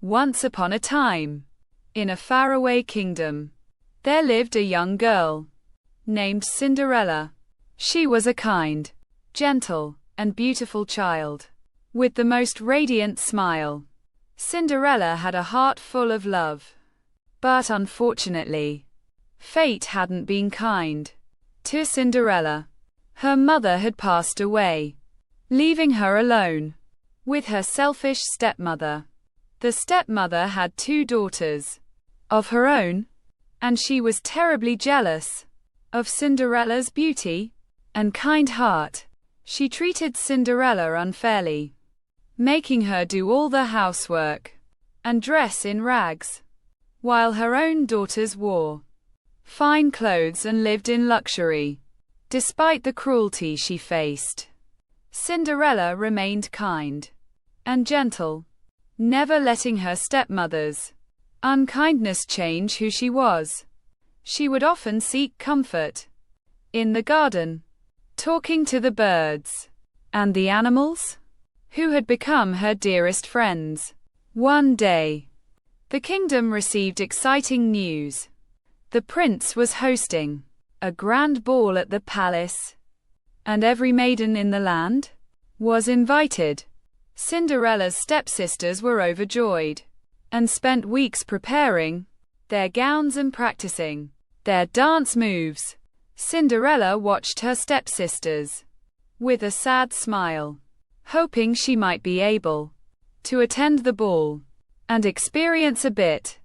Once upon a time, in a faraway kingdom, there lived a young girl named Cinderella. She was a kind, gentle, and beautiful child with the most radiant smile. Cinderella had a heart full of love. But unfortunately, fate hadn't been kind to Cinderella. Her mother had passed away, leaving her alone with her selfish stepmother. The stepmother had 2 daughters of her own, and she was terribly jealous of Cinderella's beauty and kind heart. She treated Cinderella unfairly, making her do all the housework and dress in rags, while her own daughters wore fine clothes and lived in luxury. Despite the cruelty she faced, Cinderella remained kind and gentle, never letting her stepmother's unkindness change who she was. She would often seek comfort in the garden, talking to the birds and the animals, who had become her dearest friends. One day, the kingdom received exciting news. The prince was hosting a grand ball at the palace, and every maiden in the land was invited. Cinderella's stepsisters were overjoyed and spent weeks preparing their gowns and practicing their dance moves. Cinderella watched her stepsisters with a sad smile, hoping she might be able to attend the ball and experience a bit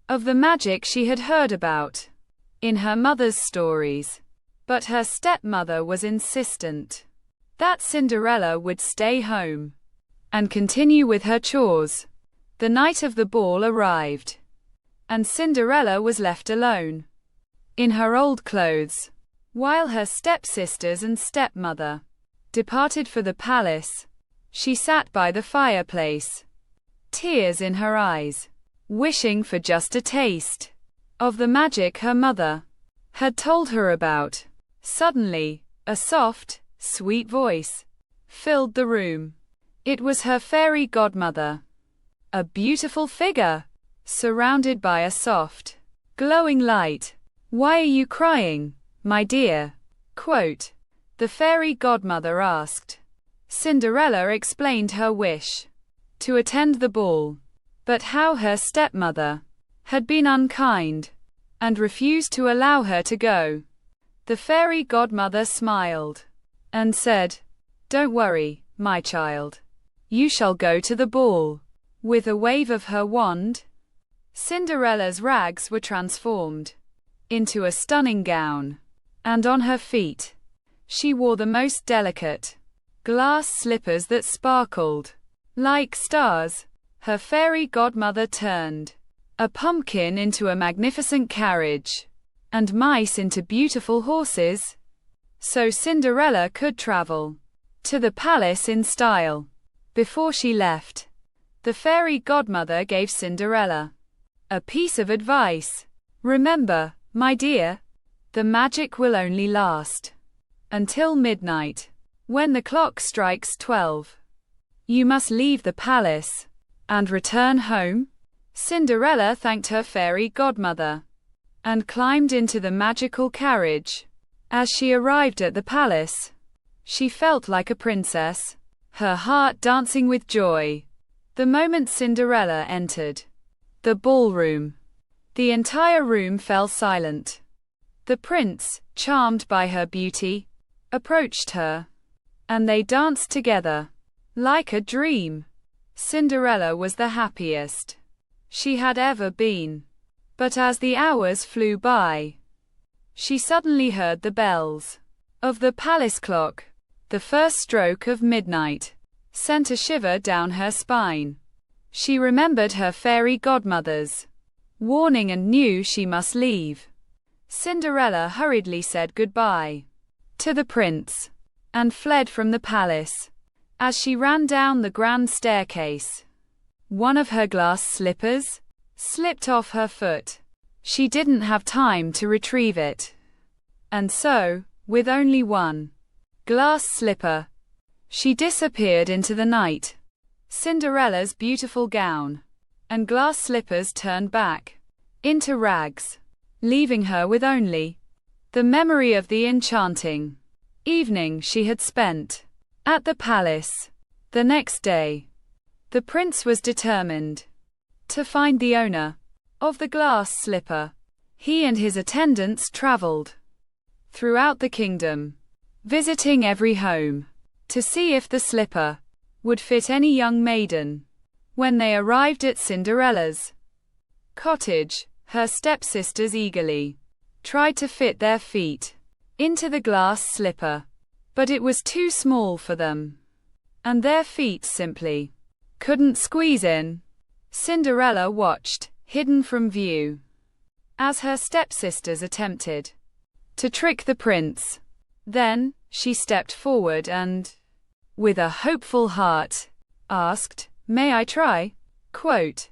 of the magic she had heard about in her mother's stories. But her stepmother was insistent that Cinderella would stay home and continue with her chores. The night of the ball arrived, and Cinderella was left alone in her old clothes, while her stepsisters and stepmother departed for the palace. She sat by the fireplace, tears in her eyes, wishing for just a taste of the magic her mother had told her about. Suddenly, a soft, sweet voice filled the room. It was her fairy godmother, a beautiful figure surrounded by a soft, glowing light. "Why are you crying, my dear?" Quote, the fairy godmother asked. Cinderella explained her wish to attend the ball, but how her stepmother had been unkind and refused to allow her to go. The fairy godmother smiled and said, "Don't worry, my child. You shall go to the ball." With a wave of her wand, Cinderella's rags were transformed into a stunning gown, and on her feet, she wore the most delicate glass slippers that sparkled like stars. Her fairy godmother turned a pumpkin into a magnificent carriage, and mice into beautiful horses, so Cinderella could travel to the palace in style. Before she left, the fairy godmother gave Cinderella a piece of advice. "Remember, my dear, the magic will only last until midnight. When the clock strikes 12, you must leave the palace and return home." Cinderella thanked her fairy godmother and climbed into the magical carriage. As she arrived at the palace, she felt like a princess, her heart dancing with joy. The moment Cinderella entered the ballroom, the entire room fell silent. The prince, charmed by her beauty, approached her, and they danced together like a dream. Cinderella was the happiest she had ever been. But as the hours flew by, she suddenly heard the bells of the palace clock. The first stroke of midnight sent a shiver down her spine. She remembered her fairy godmother's warning and knew she must leave. Cinderella hurriedly said goodbye to the prince and fled from the palace. As she ran down the grand staircase, one of her glass slippers slipped off her foot. She didn't have time to retrieve it, and so, with only one glass slipper, she disappeared into the night. Cinderella's beautiful gown and glass slippers turned back into rags, leaving her with only the memory of the enchanting evening she had spent at the palace. The next day, the prince was determined to find the owner of the glass slipper. He and his attendants traveled throughout the kingdom, visiting every home to see if the slipper would fit any young maiden. When they arrived at Cinderella's cottage, her stepsisters eagerly tried to fit their feet into the glass slipper, but it was too small for them, and their feet simply couldn't squeeze in. Cinderella watched, hidden from view, as her stepsisters attempted to trick the prince. Then, she stepped forward and, with a hopeful heart, asked, "May I try?" Quote,